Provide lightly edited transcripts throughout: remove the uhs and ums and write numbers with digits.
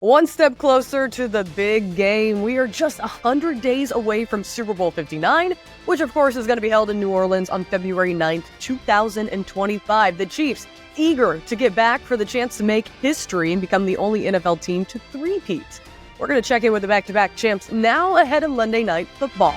One step closer to the big game. We are just 100 days away from Super Bowl 59, which of course is going to be held in New Orleans on February 9th, 2025. The Chiefs eager to get back for the chance to make history and become the only NFL team to three-peat. We're going to check in with the back-to-back champs now ahead of Monday Night Football.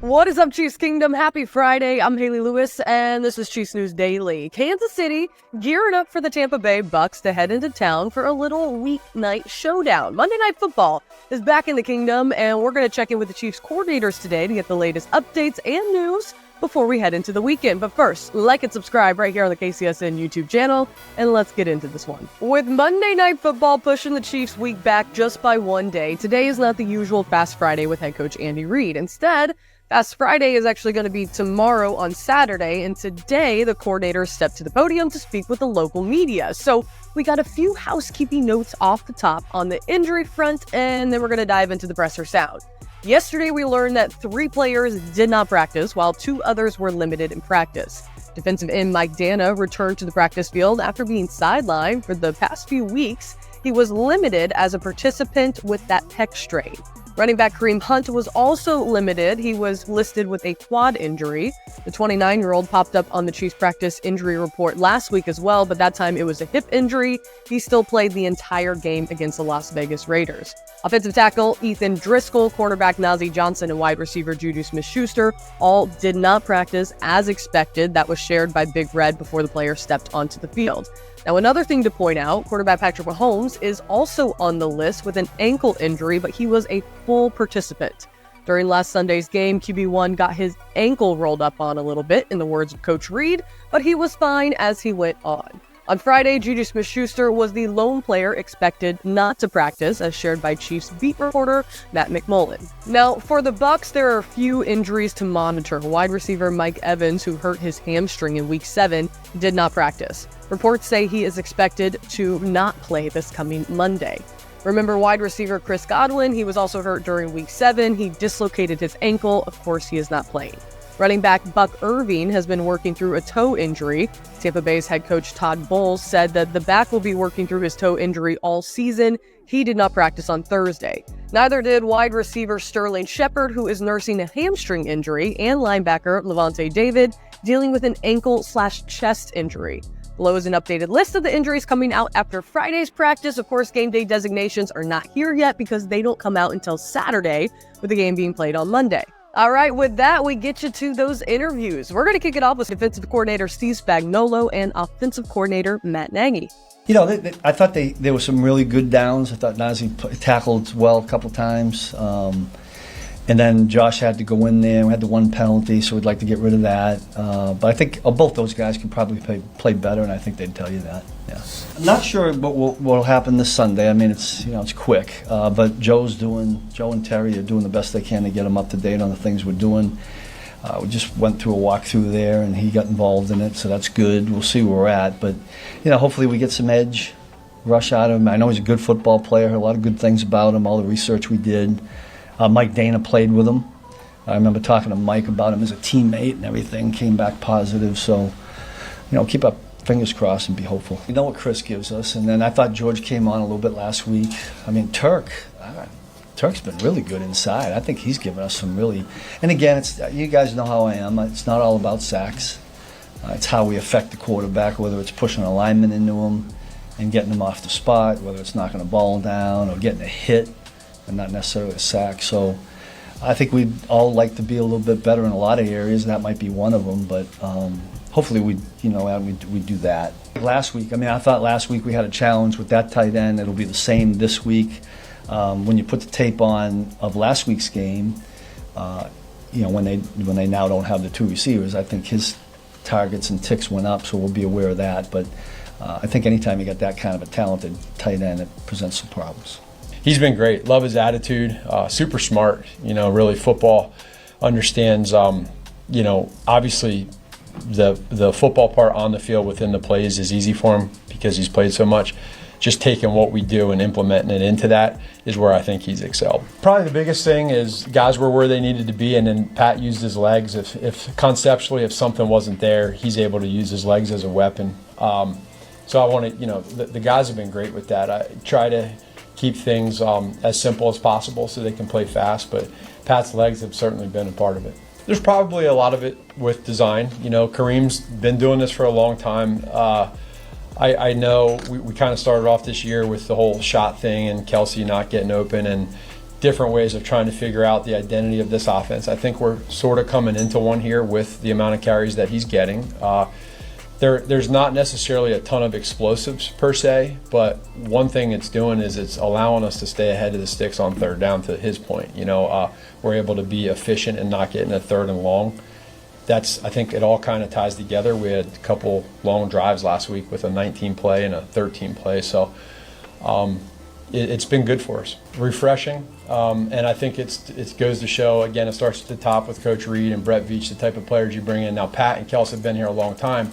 What is up, Chiefs Kingdom? Happy Friday. I'm Hayley Lewis, and this is Chiefs News Daily. Kansas City gearing up for the Tampa Bay Bucs to head into town for a little weeknight showdown. Monday Night Football is back in the Kingdom, and we're going to check in with the Chiefs coordinators today to get the latest updates and news before we head into the weekend. But first, like and subscribe right here on the KCSN YouTube channel, and let's get into this one. With Monday Night Football pushing the Chiefs week back just by one day, today is not the usual Fast Friday with head coach Andy Reid. Instead, Fast Friday is actually going to be tomorrow on Saturday, and today the coordinators stepped to the podium to speak with the local media. So we got a few housekeeping notes off the top on the injury front, and then we're going to dive into the presser sound. Yesterday, we learned that 3 players did not practice, while 2 others were limited in practice. Defensive end Mike Dana returned to the practice field after being sidelined for the past few weeks. He was limited as a participant with that pec strain. Running back Kareem Hunt was also limited. He was listed with a quad injury. The 29-year-old popped up on the Chiefs practice injury report last week as well, but that time it was a hip injury. He still played the entire game against the Las Vegas Raiders. Offensive tackle Ethan Driscoll, cornerback Nagy Johnson, and wide receiver Juju Smith-Schuster all did not practice as expected. That was shared by Big Red before the players stepped onto the field. Now, another thing to point out, quarterback Patrick Mahomes is also on the list with an ankle injury, but he was a full participant. During last Sunday's game, QB1 got his ankle rolled up on a little bit, in the words of Coach Reid, but he was fine as he went on. On Friday, Juju Smith-Schuster was the lone player expected not to practice, as shared by Chiefs beat reporter Matt McMullen. Now, for the Bucs, there are a few injuries to monitor. Wide receiver Mike Evans, who hurt his hamstring in Week 7, did not practice. Reports say he is expected to not play this coming Monday. Remember wide receiver Chris Godwin, he was also hurt during Week 7. He dislocated his ankle. Of course, he is not playing. Running back Buck Irving has been working through a toe injury. Tampa Bay's head coach Todd Bowles said that the back will be working through his toe injury all season. He did not practice on Thursday. Neither did wide receiver Sterling Shepard, who is nursing a hamstring injury, and linebacker Levante David, dealing with an ankle/chest injury. Below is an updated list of the injuries coming out after Friday's practice. Of course, game day designations are not here yet because they don't come out until Saturday, with the game being played on Monday. All right, with that, we get you to those interviews. We're going to kick it off with defensive coordinator Steve Spagnuolo and offensive coordinator Matt Nagy. You know, I thought there were some really good downs. I thought Nagy tackled well a couple times. And then Josh had to go in there. We had the one penalty, so we'd like to get rid of that. But I think both those guys can probably play better, and I think they'd tell you that. Yeah. I'm not sure what will happen this Sunday. I mean, it's quick. But Joe and Terry are doing the best they can to get them up to date on the things we're doing. We just went through a walkthrough there, and he got involved in it, so that's good. We'll see where we're at. But, hopefully we get some edge rush out of him. I know he's a good football player, a lot of good things about him, all the research we did. Mike Dana played with him. I remember talking to Mike about him as a teammate and everything, came back positive. So, keep our fingers crossed and be hopeful. You know what Chris gives us. And then I thought George came on a little bit last week. I mean, Turk's been really good inside. I think he's given us some really, and again, you guys know how I am. It's not all about sacks. It's how we affect the quarterback, whether it's pushing a lineman into him and getting him off the spot, whether it's knocking a ball down or getting a hit and not necessarily a sack. So I think we'd all like to be a little bit better in a lot of areas. That might be one of them, but hopefully we do that. Last week, I thought last week we had a challenge with that tight end. It'll be the same this week. When you put the tape on of last week's game, when they now don't have the 2 receivers, I think his targets and ticks went up, so we'll be aware of that. But I think anytime you got that kind of a talented tight end, it presents some problems. He's been great. Love his attitude. Super smart. Really football. Understands. Obviously, the football part on the field within the plays is easy for him because he's played so much. Just taking what we do and implementing it into that is where I think he's excelled. Probably the biggest thing is guys were where they needed to be, and then Pat used his legs. If conceptually, if something wasn't there, he's able to use his legs as a weapon. So I want to, the guys have been great with that. I try to keep things as simple as possible so they can play fast, but Pat's legs have certainly been a part of it. There's probably a lot of it with design. Kareem's been doing this for a long time. I know we kind of started off this year with the whole shot thing and Kelsey not getting open and different ways of trying to figure out the identity of this offense. I think we're sort of coming into one here with the amount of carries that he's getting. There's not necessarily a ton of explosives per se, but one thing it's doing is it's allowing us to stay ahead of the sticks on third down, to his point. We're able to be efficient and not getting a third and long. I think it all kind of ties together. We had a couple long drives last week with a 19 play and a 13 play, so it's been good for us. Refreshing, and I think it goes to show, again, it starts at the top with Coach Reed and Brett Veach, the type of players you bring in. Now, Pat and Kels have been here a long time.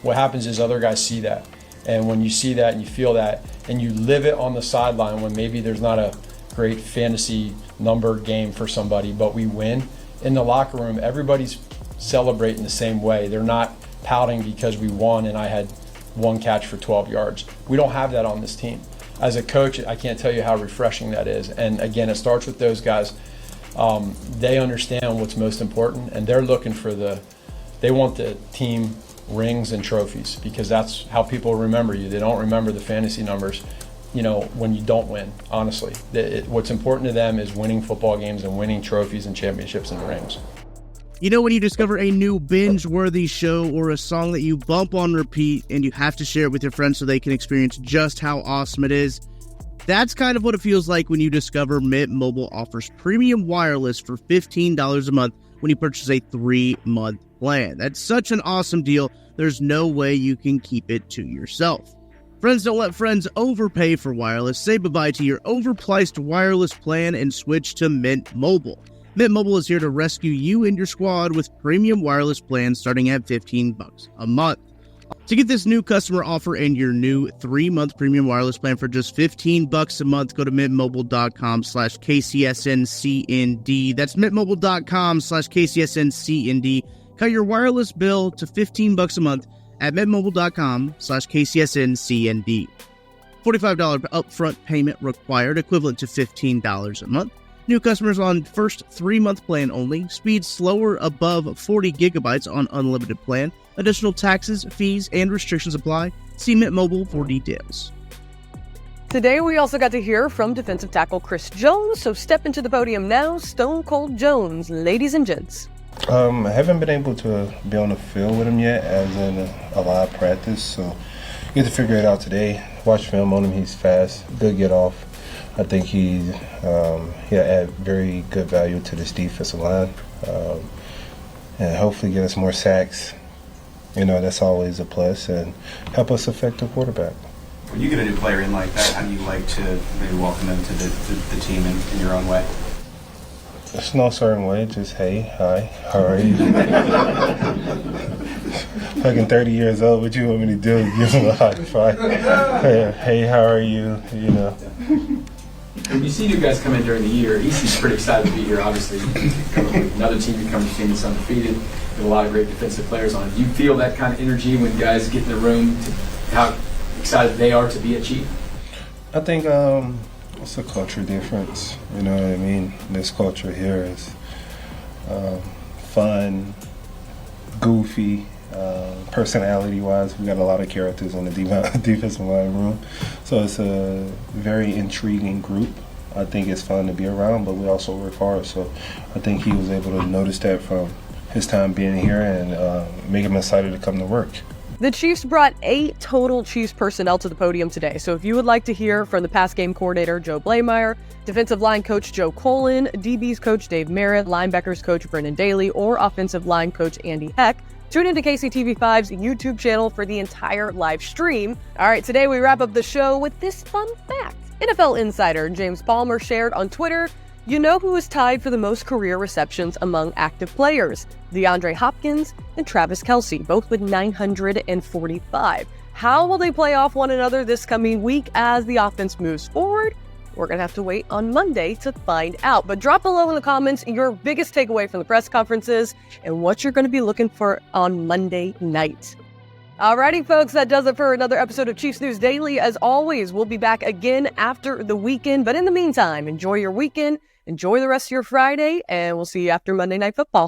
What happens is other guys see that, and when you see that and you feel that and you live it on the sideline when maybe there's not a great fantasy number game for somebody, but we win, in the locker room everybody's celebrating the same way. They're not pouting because we won and I had one catch for 12 yards. We don't have that on this team. As a coach, I can't tell you how refreshing that is. And again, it starts with those guys. They understand what's most important, and they're looking for they want the team rings and trophies, because that's how people remember you. They don't remember the fantasy numbers, when you don't win, honestly. What's important to them is winning football games and winning trophies and championships and rings. When you discover a new binge-worthy show or a song that you bump on repeat and you have to share it with your friends so they can experience just how awesome it is, that's kind of what it feels like when you discover Mint Mobile offers premium wireless for $15 a month when you purchase a 3-month plan. That's such an awesome deal, there's no way you can keep it to yourself. Friends don't let friends overpay for wireless. Say bye-bye to your overpriced wireless plan and switch to Mint Mobile. Mint Mobile is here to rescue you and your squad with premium wireless plans starting at $15 a month. To get this new customer offer and your new 3-month premium wireless plan for just $15 a month, go to mintmobile.com/KCSNCND. That's mintmobile.com/KCSNCND. Cut your wireless bill to $15 a month at mintmobile.com/KCSNCND. $45 upfront payment required, equivalent to $15 a month. New customers on first 3-month plan only. Speed slower above 40 gigabytes on unlimited plan. Additional taxes, fees, and restrictions apply. See Mint Mobile for details. Today, we also got to hear from defensive tackle Chris Jones, so step into the podium now, Stone Cold Jones, ladies and gents. I haven't been able to be on the field with him yet, as in a live practice, so get to figure it out today. Watch film on him, he's fast, good get off. I think he'll add very good value to this defensive line, and hopefully get us more sacks. That's always a plus, and help us affect the quarterback. When you get a new player in like that, how do you like to maybe welcome them to the team in your own way? It's no certain way, just hey, hi, how are you? Fucking 30 years old, what you want me to do? Give him a high five. Hey, how are you? When you see new guys come in during the year, he seems pretty excited to be here, obviously. Another team becomes a team that's undefeated with a lot of great defensive players on it. Do you feel that kind of energy when guys get in the room, how excited they are to be a Chief? I think it's a culture difference, you know what I mean? This culture here is fun, goofy, personality-wise. We got a lot of characters in the defensive line room, so it's a very intriguing group. I think it's fun to be around, but we also work hard, so I think he was able to notice that from his time being here and make him excited to come to work. The Chiefs brought 8 total Chiefs personnel to the podium today, so if you would like to hear from the pass game coordinator Joe Blameyer, defensive line coach Joe Colin, DB's coach Dave Merritt, linebackers coach Brennan Daly, or offensive line coach Andy Heck, tune into KCTV5's YouTube channel for the entire live stream. All right, today we wrap up the show with this fun fact. NFL insider James Palmer shared on Twitter, you know who is tied for the most career receptions among active players? DeAndre Hopkins and Travis Kelce, both with 945. How will they play off one another this coming week as the offense moves forward? We're going to have to wait on Monday to find out. But drop below in the comments your biggest takeaway from the press conferences and what you're going to be looking for on Monday night. Alrighty, folks, that does it for another episode of Chiefs News Daily. As always, we'll be back again after the weekend. But in the meantime, enjoy your weekend, enjoy the rest of your Friday, and we'll see you after Monday Night Football.